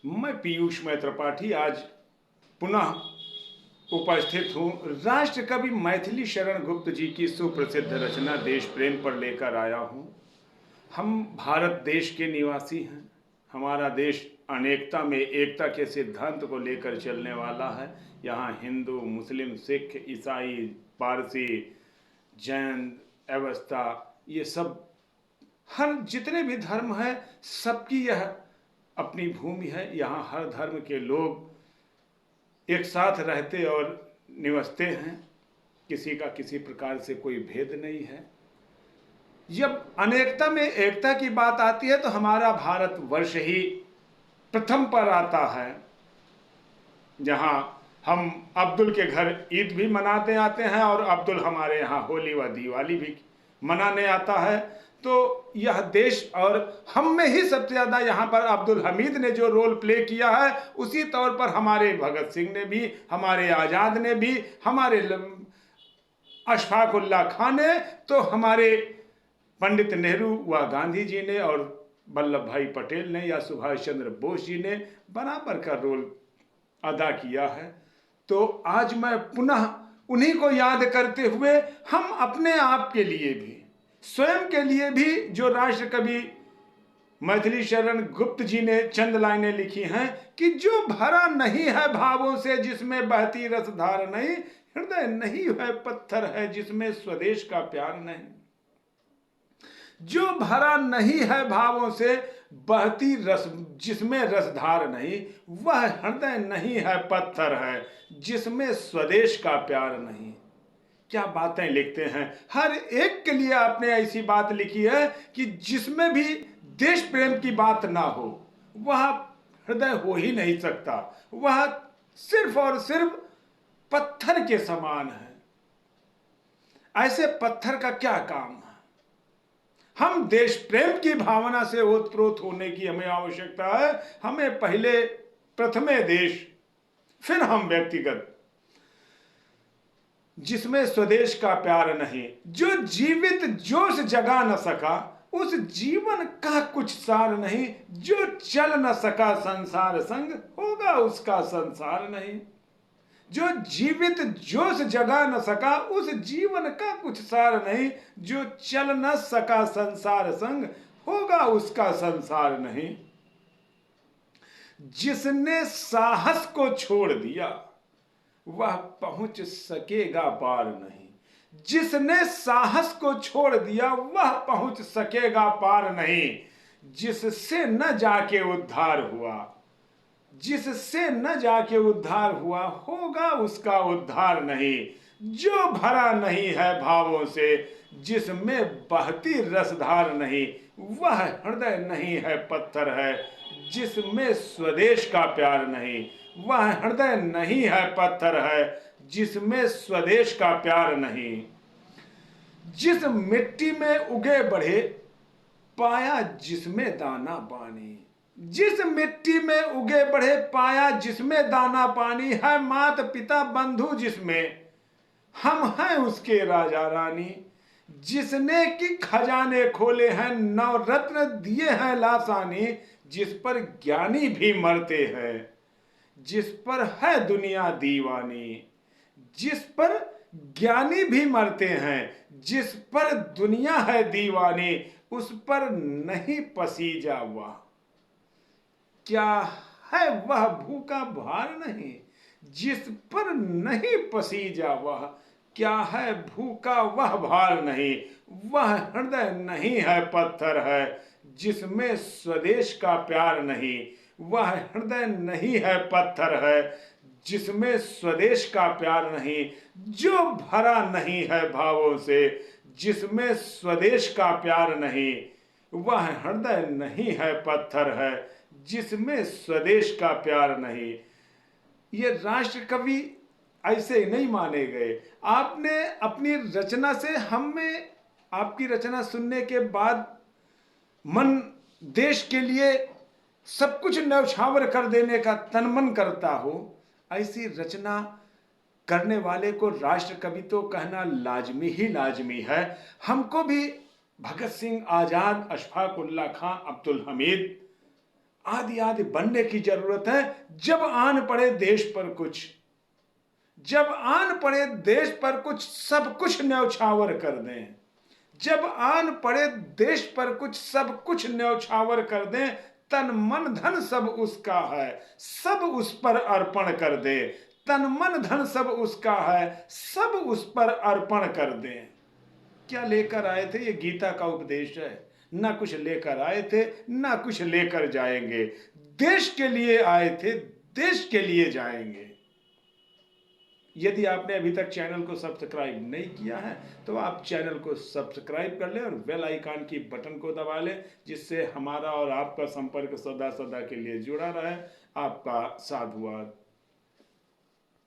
मैं पीयूष त्रिपाठी आज पुनः उपस्थित हूँ। राष्ट्र कवि मैथिली शरण गुप्त जी की सुप्रसिद्ध रचना देश प्रेम पर लेकर आया हूँ। हम भारत देश के निवासी हैं। हमारा देश अनेकता में एकता के सिद्धांत को लेकर चलने वाला है। यहाँ हिंदू, मुस्लिम, सिख, ईसाई, पारसी, जैन, अवस्था, ये सब हर जितने भी धर्म हैं सबकी यह अपनी भूमि है। यहाँ हर धर्म के लोग एक साथ रहते और निवसते हैं। किसी का किसी प्रकार से कोई भेद नहीं है। जब अनेकता में एकता की बात आती है तो हमारा भारत वर्ष ही प्रथम पर आता है, जहाँ हम अब्दुल के घर ईद भी मनाते आते हैं और अब्दुल हमारे यहाँ होली व दिवाली भी मनाने आता है। तो यह देश और हम में ही सबसे ज़्यादा यहाँ पर अब्दुल हमीद ने जो रोल प्ले किया है, उसी तौर पर हमारे भगत सिंह ने भी, हमारे आज़ाद ने भी, हमारे अशफाक उल्लाह खान ने, तो हमारे पंडित नेहरू व गांधी जी ने और वल्लभ भाई पटेल ने या सुभाष चंद्र बोस जी ने बराबर का रोल अदा किया है। तो आज मैं पुनः उन्हीं को याद करते हुए हम अपने आप के लिए भी, स्वयं के लिए भी, जो राष्ट्र कवि मैथिली शरण गुप्त जी ने चंद लाइनें लिखी हैं कि जो भरा नहीं है भावों से जिसमें बहती रसधार नहीं, हृदय नहीं है पत्थर है जिसमें स्वदेश का प्यार नहीं। जो भरा नहीं है भावों से बहती रस जिसमें रसधार नहीं, वह हृदय नहीं है पत्थर है जिसमें स्वदेश का प्यार नहीं। क्या बातें लिखते हैं। हर एक के लिए आपने ऐसी बात लिखी है कि जिसमें भी देश प्रेम की बात ना हो वह हृदय हो ही नहीं सकता। वह सिर्फ और सिर्फ पत्थर के समान है। ऐसे पत्थर का क्या काम है। हम देश प्रेम की भावना से ओतप्रोत होने की हमें आवश्यकता है। हमें पहले प्रथमे देश, फिर हम व्यक्तिगत। जिसमें स्वदेश का प्यार नहीं, जो जीवित जोश जगा न सका उस जीवन का कुछ सार नहीं, जो चल न सका संसार संग होगा उसका संसार नहीं। जो जीवित जोश जगा न सका उस जीवन का कुछ सार नहीं, जो चल न सका संसार संग होगा उसका संसार नहीं। जिसने साहस को छोड़ दिया वह पहुंच सकेगा पार नहीं। जिसने साहस को छोड़ दिया वह पहुंच सकेगा पार नहीं। जिससे न जाके उद्धार हुआ, जिससे न जाके उद्धार हुआ होगा उसका उद्धार नहीं। जो भरा नहीं है भावों से जिसमें बहती रसधार नहीं, वह हृदय नहीं है पत्थर है जिसमें स्वदेश का प्यार नहीं। वह हृदय नहीं है पत्थर है जिसमें स्वदेश का प्यार नहीं। जिस मिट्टी में उगे बढ़े पाया जिसमें दाना पानी, जिस मिट्टी में उगे बढ़े पाया जिसमें दाना पानी, है मात पिता बंधु जिसमें हम हैं उसके राजा रानी। जिसने कि खजाने खोले हैं नवरत्न दिए हैं लासानी, जिस पर ज्ञानी भी मरते हैं, जिस पर है दुनिया दीवानी। जिस पर ज्ञानी भी मरते हैं, जिस पर दुनिया है दीवानी, उस पर नहीं पसीजा वह। क्या है वह भूखा भार नहीं, जिस पर नहीं पसीजा वह। क्या है भूखा वह भार नहीं, वह हृदय नहीं है पत्थर है जिसमें स्वदेश का प्यार नहीं। वह हृदय नहीं है पत्थर है जिसमें स्वदेश का प्यार नहीं। जो भरा नहीं है भावों से जिसमें स्वदेश का प्यार नहीं, वह हृदय नहीं है पत्थर है जिसमें स्वदेश का प्यार नहीं। ये राष्ट्र कवि ऐसे नहीं माने गए। आपने अपनी रचना से, हमें आपकी रचना सुनने के बाद मन देश के लिए सब कुछ न्यौछावर कर देने का तन मन करता हो। ऐसी रचना करने वाले को राष्ट्र कवि तो कहना लाजमी ही लाजमी है। हमको भी भगत सिंह, आजाद, अशफाक उल्लाह खां, अब्दुल हमीद, आदि आदि बनने की जरूरत है। जब आन पड़े देश पर कुछ, जब आन पड़े देश पर कुछ, सब कुछ न्यौछावर कर दें। जब आन पड़े देश पर कुछ, सब कुछ न्यौछावर कर दें। तन मन धन सब उसका है, सब उस पर अर्पण कर दे। तन मन धन सब उसका है, सब उस पर अर्पण कर दें। क्या लेकर आए थे? ये गीता का उपदेश है। ना कुछ लेकर आए थे, ना कुछ लेकर जाएंगे। देश के लिए आए थे, देश के लिए जाएंगे। यदि आपने अभी तक चैनल को सब्सक्राइब नहीं किया है तो आप चैनल को सब्सक्राइब कर लें और बेल आइकन की बटन को दबा लें, जिससे हमारा और आपका संपर्क सदा सदा के लिए जुड़ा रहे। आपका साधुवाद।